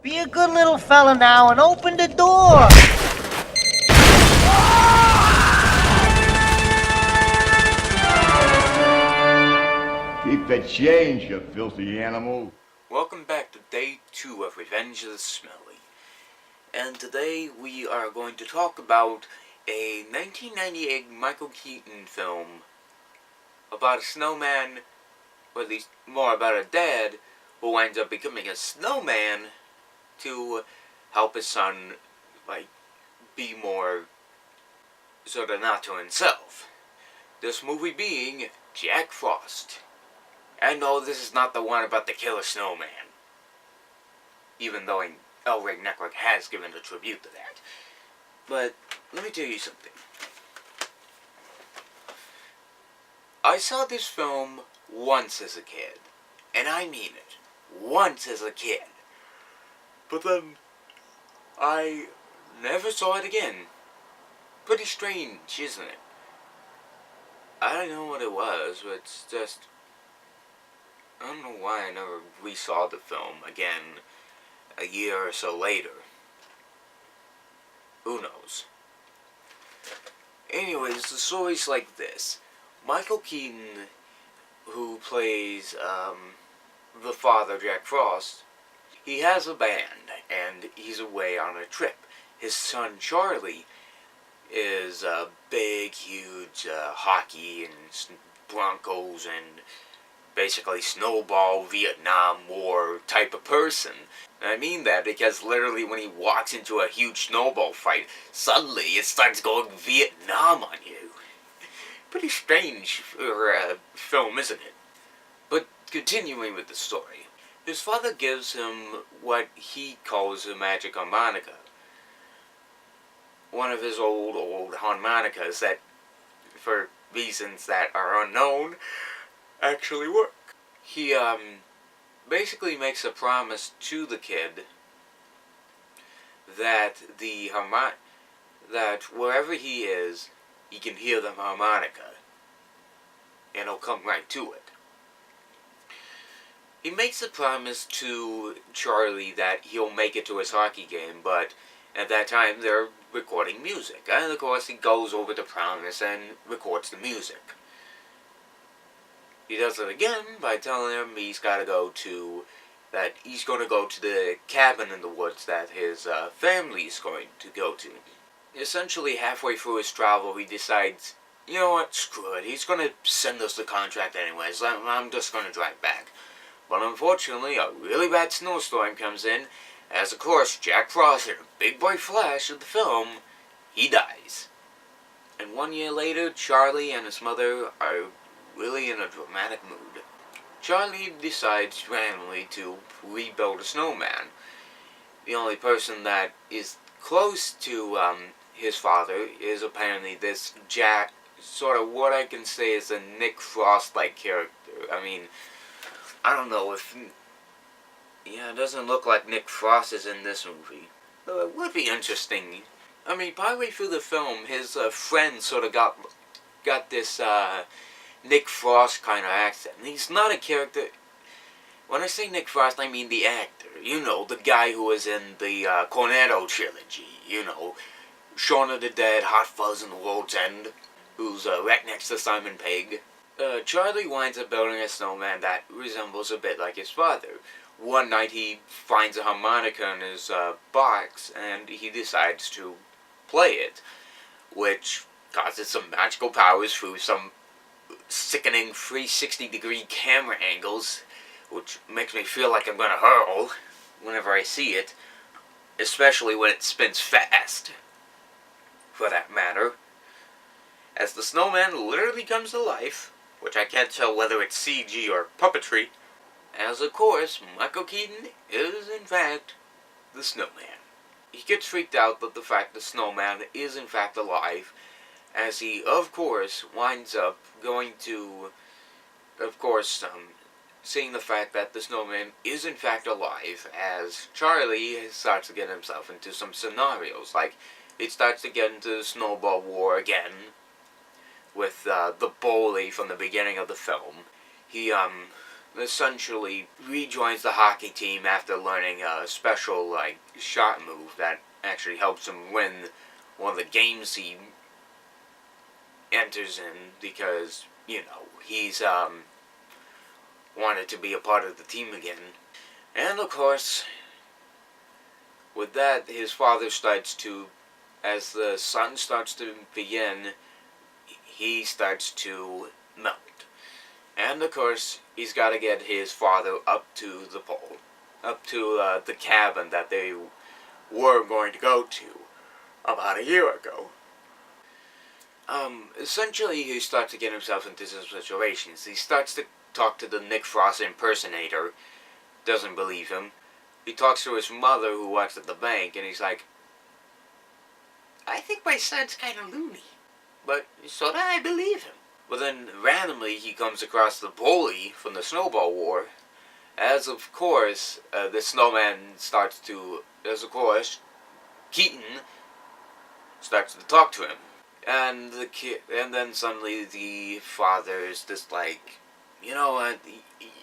Be a good little fella now and open the door. Keep the change, you filthy animal. Welcome back to day 2 of Revenge of the Smelly. And today we are going to talk about a 1998 Michael Keaton film about a snowman, or at least more about a dad who winds up becoming a snowman to help his son, be more sort of not to himself. This movie being Jack Frost. And no, this is not the one about the killer snowman. Even though El-Rig Network has given a tribute to that. But, let me tell you something. I saw this film once as a kid. And I mean it. Once as a kid. But then, I never saw it again. Pretty strange, isn't it? I don't know what it was, but it's just... I don't know why I never re-saw the film again a year or so later. Who knows? Anyways, the story's like this. Michael Keaton, who plays the father, Jack Frost, he has a band, and he's away on a trip. His son, Charlie, is a big, huge hockey and Broncos and basically snowball Vietnam War type of person. And I mean that because literally when he walks into a huge snowball fight, suddenly it starts going Vietnam on you. Pretty strange for a film, isn't it? But continuing with the story. His father gives him what he calls a magic harmonica. One of his old harmonicas that, for reasons that are unknown, actually work. He, basically makes a promise to the kid that that wherever he is, he can hear the harmonica, and he'll come right to it. He makes a promise to Charlie that he'll make it to his hockey game, but at that time they're recording music, and of course he goes over the promise and records the music. He does it again by telling him he's going to go to the cabin in the woods that his family is going to go to. Essentially, halfway through his travel, he decides, you know what, screw it, he's going to send us the contract anyways, I'm just going to drive back. But unfortunately, a really bad snowstorm comes in, as of course, Jack Frost, in a big bright flash of the film, he dies. And 1 year later, Charlie and his mother are really in a dramatic mood. Charlie decides randomly to rebuild a snowman. The only person that is close to his father is apparently this Jack, sort of what I can say is a Nick Frost-like character. I mean, I don't know if... Yeah, it doesn't look like Nick Frost is in this movie. Though it would be interesting. I mean, partway through the film, his friend sort of got this Nick Frost kind of accent. He's not a character... When I say Nick Frost, I mean the actor. You know, the guy who was in the Cornetto trilogy. You know, Shaun of the Dead, Hot Fuzz, and The World's End. Who's right next to Simon Pegg. Charlie winds up building a snowman that resembles a bit like his father. One night he finds a harmonica in his box, and he decides to play it. Which causes some magical powers through some sickening 360-degree camera angles, which makes me feel like I'm going to hurl whenever I see it, especially when it spins fast, for that matter. As the snowman literally comes to life, which I can't tell whether it's CG or puppetry, as of course, Michael Keaton is in fact the snowman. He gets freaked out that the fact the snowman is in fact alive, as he, of course, winds up going to, of course, seeing the fact that the snowman is in fact alive, as Charlie starts to get himself into some scenarios, like he starts to get into the snowball war again, with the bully from the beginning of the film. He, essentially rejoins the hockey team after learning a special, shot move that actually helps him win one of the games he enters in because, he's, wanted to be a part of the team again. And, of course, with that, his father starts to, as the sun starts to begin, he starts to melt. And, of course, he's got to get his father up to the pole, up to the cabin that they were going to go to about a year ago. Essentially, he starts to get himself into some situations. He starts to talk to the Nick Frost impersonator, doesn't believe him. He talks to his mother who works at the bank, and he's like, I think my son's kind of loony. But so do I believe him. But then, randomly, he comes across the bully from the Snowball War, as of course, the snowman starts to, Keaton starts to talk to him. And the kid, and then suddenly the father is just like, you know what,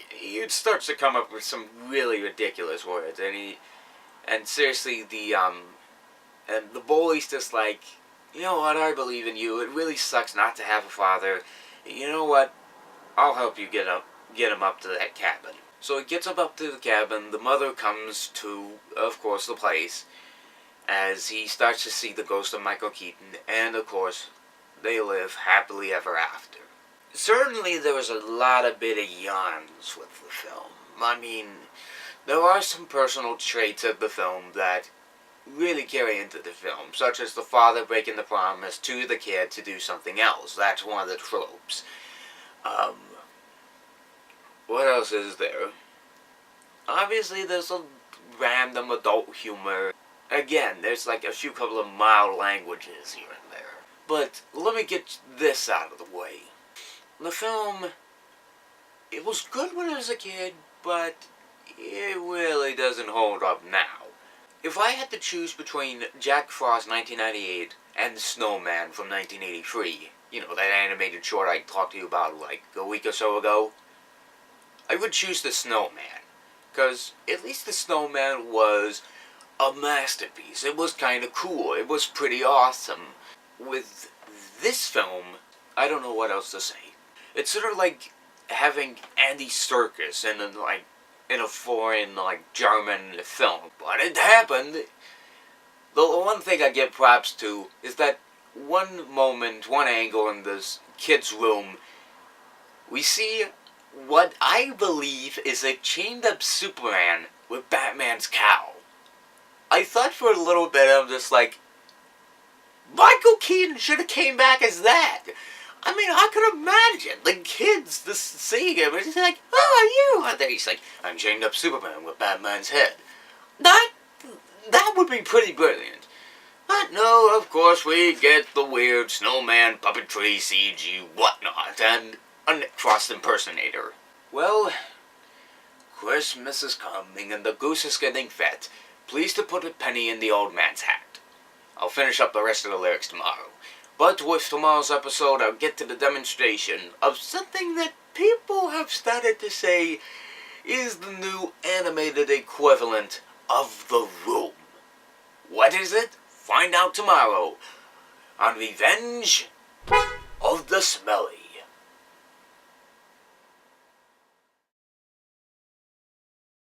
he starts to come up with some really ridiculous words, and seriously, and the bully's just like, you know what, I believe in you, it really sucks not to have a father, you know what, I'll help you get him up to that cabin. So he gets him up to the cabin, the mother comes to, of course, the place, as he starts to see the ghost of Michael Keaton, and of course, they live happily ever after. Certainly there was a lot of bit of yawns with the film. I mean, there are some personal traits of the film that really carry into the film, such as the father breaking the promise to the kid to do something else. That's one of the tropes. What else is there? Obviously there's a random adult humor. Again, there's like a few couple of mild languages here and there. But let me get this out of the way. The film, it was good when I was a kid, but it really doesn't hold up now. If I had to choose between Jack Frost 1998 and Snowman from 1983, that animated short I talked to you about like a week or so ago, I would choose the Snowman. Because at least the Snowman was a masterpiece. It was kind of cool. It was pretty awesome. With this film, I don't know what else to say. It's sort of like having Andy Serkis in a foreign, German film. But it happened. The one thing I give props to is that one moment, one angle in this kid's room, we see what I believe is a chained-up Superman with Batman's cowl. I thought for a little bit, I'm just like, Michael Keaton should have came back as that. I mean, I could imagine the kids just seeing him, and he's like, oh, are you? And then he's like, I'm chained up Superman with Batman's head. That would be pretty brilliant. But no, of course, we get the weird snowman puppetry, CG, whatnot, and a Nick Frost impersonator. Well, Christmas is coming, and the goose is getting fat. Please to put a penny in the old man's hat. I'll finish up the rest of the lyrics tomorrow. But with tomorrow's episode, I'll get to the demonstration of something that people have started to say is the new animated equivalent of The Room. What is it? Find out tomorrow on Revenge of the Smelly.